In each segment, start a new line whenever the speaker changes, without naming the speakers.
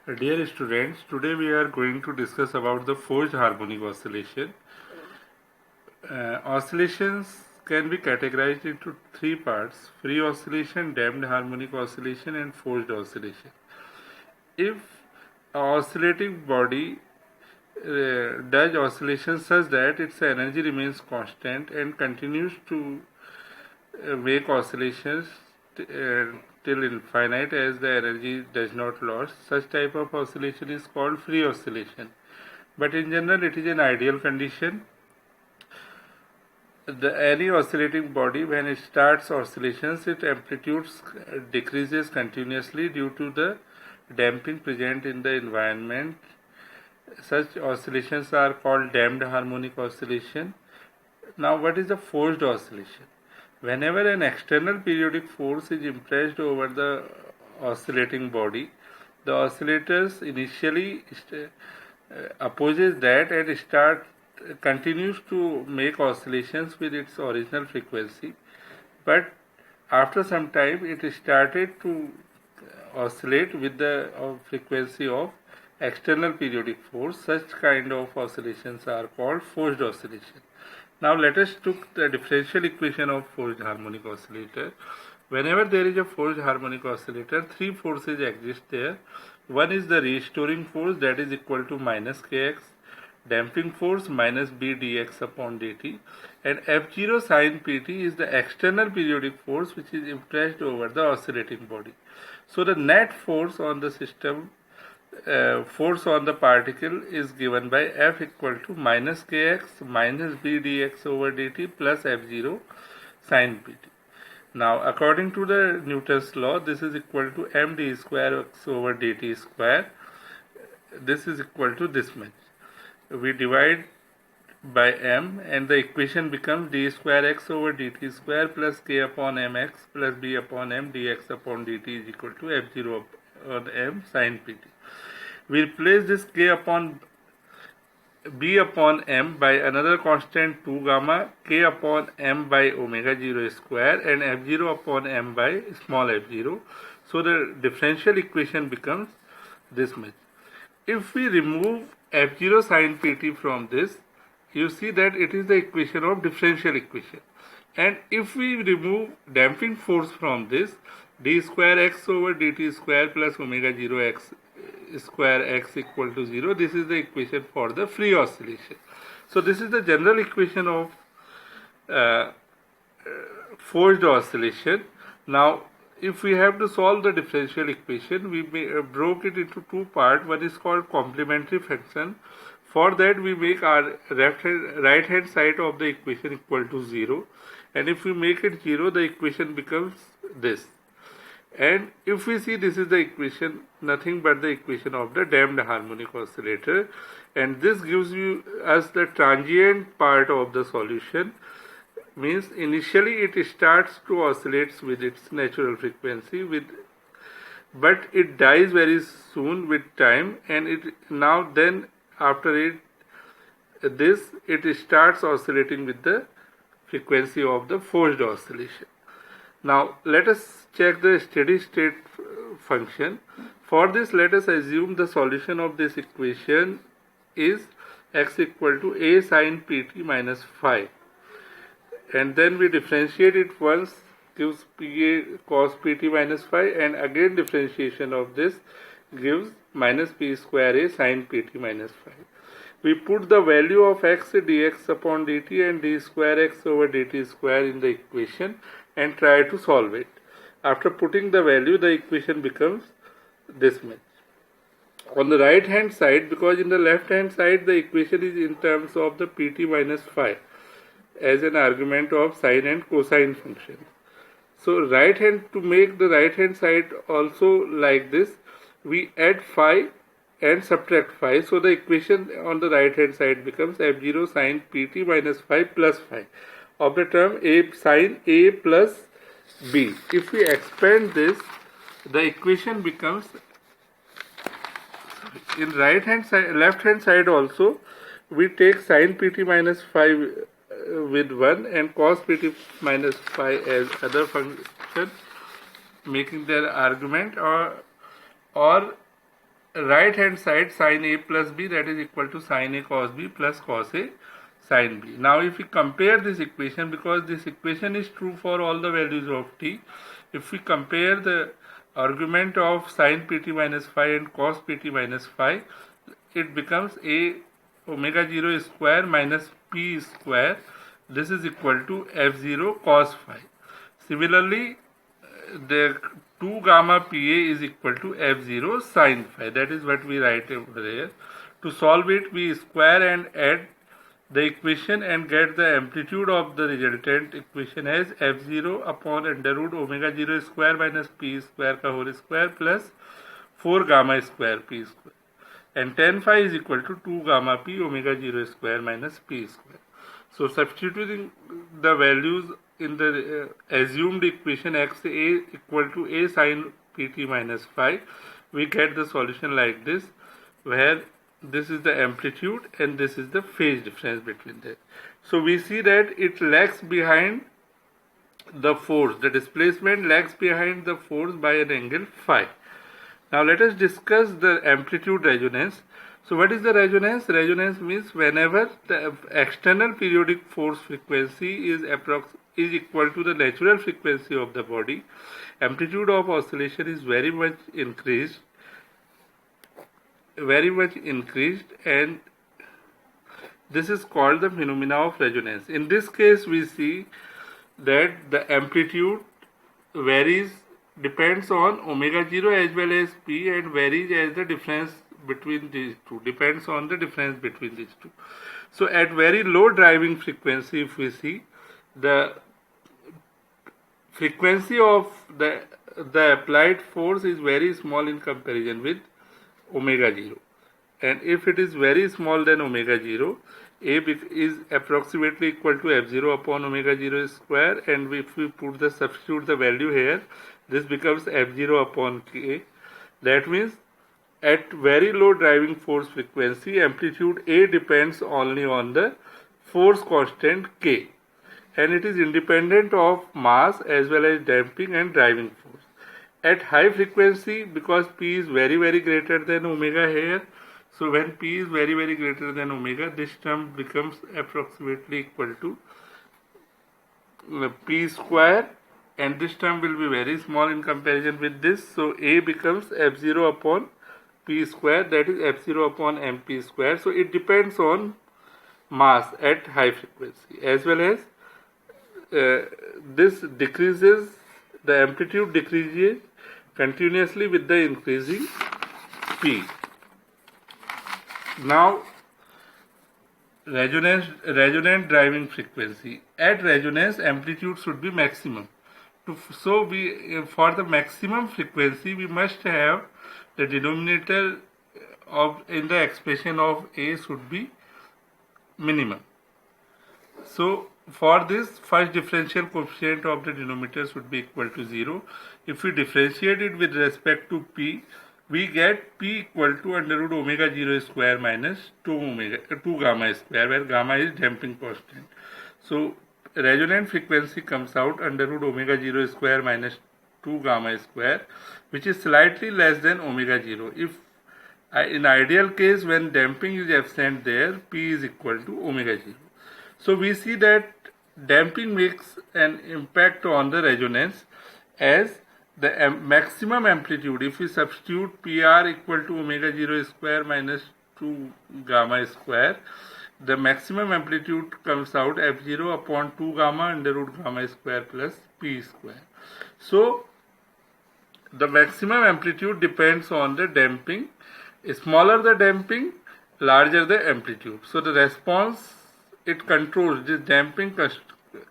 Dear students, today we are going to discuss about the forced harmonic oscillation. Oscillations can be categorized into three parts: free oscillation, damped harmonic oscillation, and forced oscillation. If an oscillating body does oscillations such that its energy remains constant and continues to make oscillations till infinite as the energy does not lose, such type of oscillation is called free oscillation. But in general, it is an ideal condition. Any oscillating body, when it starts oscillations, its amplitude decreases continuously due to the damping present in the environment. Such oscillations are called damped harmonic oscillation. Now, what is the forced oscillation? Whenever an external periodic force is impressed over the oscillating body, the oscillators initially opposes that and continues to make oscillations with its original frequency, but after some time it started to oscillate with the frequency of external periodic force. Such kind of oscillations are called forced oscillation. Now let us take the differential equation of forced harmonic oscillator. Whenever there is a forced harmonic oscillator, three forces exist there. One is the restoring force, that is equal to minus kx, damping force minus b dx upon dt, and F0 sin pt is the external periodic force which is impressed over the oscillating body. So the net force on the system, force on the particle is given by F equal to minus kx minus b dx over dt plus F0 sin pt. Now, according to the Newton's law, this is equal to md square x over dt square. This is equal to this much. We divide by m and the equation becomes d square x over dt square plus k upon mx plus b upon m dx upon dt is equal to F0 on m sin pt. We replace this k upon b upon m by another constant 2 gamma, k upon m by omega 0 square, and F0 upon m by small f0. So the differential equation becomes this much. If we remove F0 sin pt from this, you see that it is the equation of differential equation. And if we remove damping force from this, d square x over dt square plus omega 0 x square x equal to 0, this is the equation for the free oscillation. So this is the general equation of forced oscillation. Now, if we have to solve the differential equation, we broke it into two parts. One is called complementary function. For that, we make our right hand side of the equation equal to 0, and if we make it 0, the equation becomes this. And if we see, this is the equation, nothing but the equation of the damped harmonic oscillator, and this gives us the transient part of the solution. Means initially it starts to oscillate with its natural frequency, but it dies very soon with time, and after it starts oscillating with the frequency of the forced oscillation. Now let us check the steady state function. For this, let us assume the solution of this equation is x equal to a sin pt minus phi, and then we differentiate it once, gives pa cos pt minus phi, and again differentiation of this gives minus p square a sin pt minus phi. We put the value of x dx upon dt and d square x over dt square in the equation and try to solve it. After putting the value, the equation becomes this much. On the right hand side, because in the left hand side the equation is in terms of the pt minus phi as an argument of sine and cosine functions. So to make the right hand side also like this, we add phi and subtract phi. So the equation on the right hand side becomes F0 sin pt minus phi plus phi of the term a sin a plus b. If we expand this, the equation becomes, in left hand side also, we take sin pt minus phi with 1 and cos pt minus phi as other function, making their argument, or right hand side sin A plus B, that is equal to sin A cos B plus cos A sin B. Now if we compare this equation, because this equation is true for all the values of t, if we compare the argument of sin pt minus phi and cos pt minus phi, it becomes a omega 0 square minus p square. This is equal to f0 cos phi. Similarly, the 2 gamma pa is equal to f0 sin phi. That is what we write over there. To solve it, we square and add the equation and get the amplitude of the resultant equation as f0 upon under root omega 0 square minus p square ka whole square plus 4 gamma square p square. And tan phi is equal to 2 gamma p omega 0 square minus p square. So substituting the values in the assumed equation x a equal to a sin pt minus phi, we get the solution like this, where this is the amplitude and this is the phase difference between them. So we see that it lags behind the force, the displacement lags behind the force by an angle phi. Now let us discuss the amplitude resonance. So what is the resonance? Resonance means whenever the external periodic force frequency is equal to the natural frequency of the body, amplitude of oscillation is very much increased, and this is called the phenomena of resonance. In this case, we see that the amplitude depends on omega 0 as well as p, and varies as the difference between these two, depends on the difference between these two. So at very low driving frequency, if we see, the frequency of the applied force is very small in comparison with omega 0, and if it is very small than omega 0, a is approximately equal to f0 upon omega 0 square, and if we substitute the value here, this becomes f0 upon k. That means at very low driving force frequency, amplitude a depends only on the force constant k, and it is independent of mass as well as damping and driving force. At high frequency, because p is very greater than omega here, so when p is very greater than omega, this term becomes approximately equal to p square, and this term will be very small in comparison with this. So a becomes f0 upon p square, that is f0 upon mp square. So it depends on mass at high frequency, as well as this decreases, the amplitude decreases continuously with the increasing p. Now, resonant driving frequency. At resonance, amplitude should be maximum. So for the maximum frequency, we must have the denominator in the expression of a should be minimum. So for this, first differential coefficient of the denominator should be equal to 0. If we differentiate it with respect to p, we get p equal to under root omega 0 square minus 2 gamma square, where gamma is damping constant. So resonant frequency comes out under root omega 0 square minus 2 gamma square, which is slightly less than omega 0. If in ideal case, when damping is absent there, p is equal to omega 0. So we see that damping makes an impact on the resonance, as the maximum amplitude, if we substitute PR equal to omega 0 square minus 2 gamma square, the maximum amplitude comes out f0 upon 2 gamma under root gamma square plus p square. So the maximum amplitude depends on the damping. Smaller the damping, larger the amplitude. So the response, it controls, this damping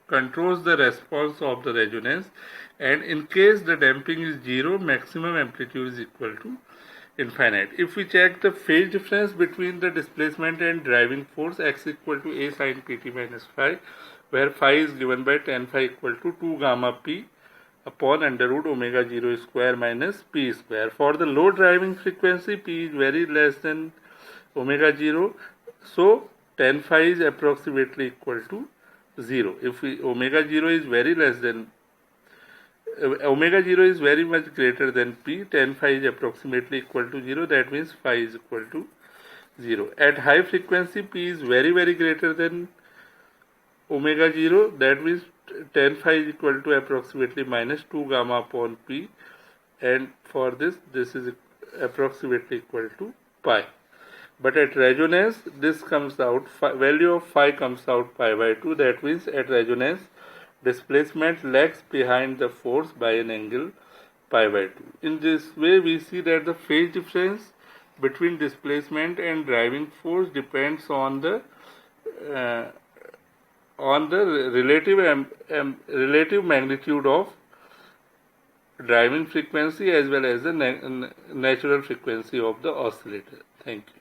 controls the response of the resonance, and in case the damping is 0, maximum amplitude is equal to infinite. If we check the phase difference between the displacement and driving force, x equal to a sin pt minus phi, where phi is given by tan phi equal to 2 gamma p upon under root omega 0 square minus p square. For the low driving frequency, p is very less than omega 0, so tan phi is approximately equal to 0. If omega 0 is very less than omega 0 is very much greater than P. Tan phi is approximately equal to 0. That means phi is equal to 0. At high frequency, P is very greater than omega 0. That means tan phi is equal to approximately minus 2 gamma upon P. And for this is approximately equal to pi. But at resonance, this comes out, value of phi comes out pi by 2. That means at resonance, displacement lags behind the force by an angle pi by 2. In this way, we see that the phase difference between displacement and driving force depends on the relative magnitude of driving frequency as well as the natural frequency of the oscillator. Thank you.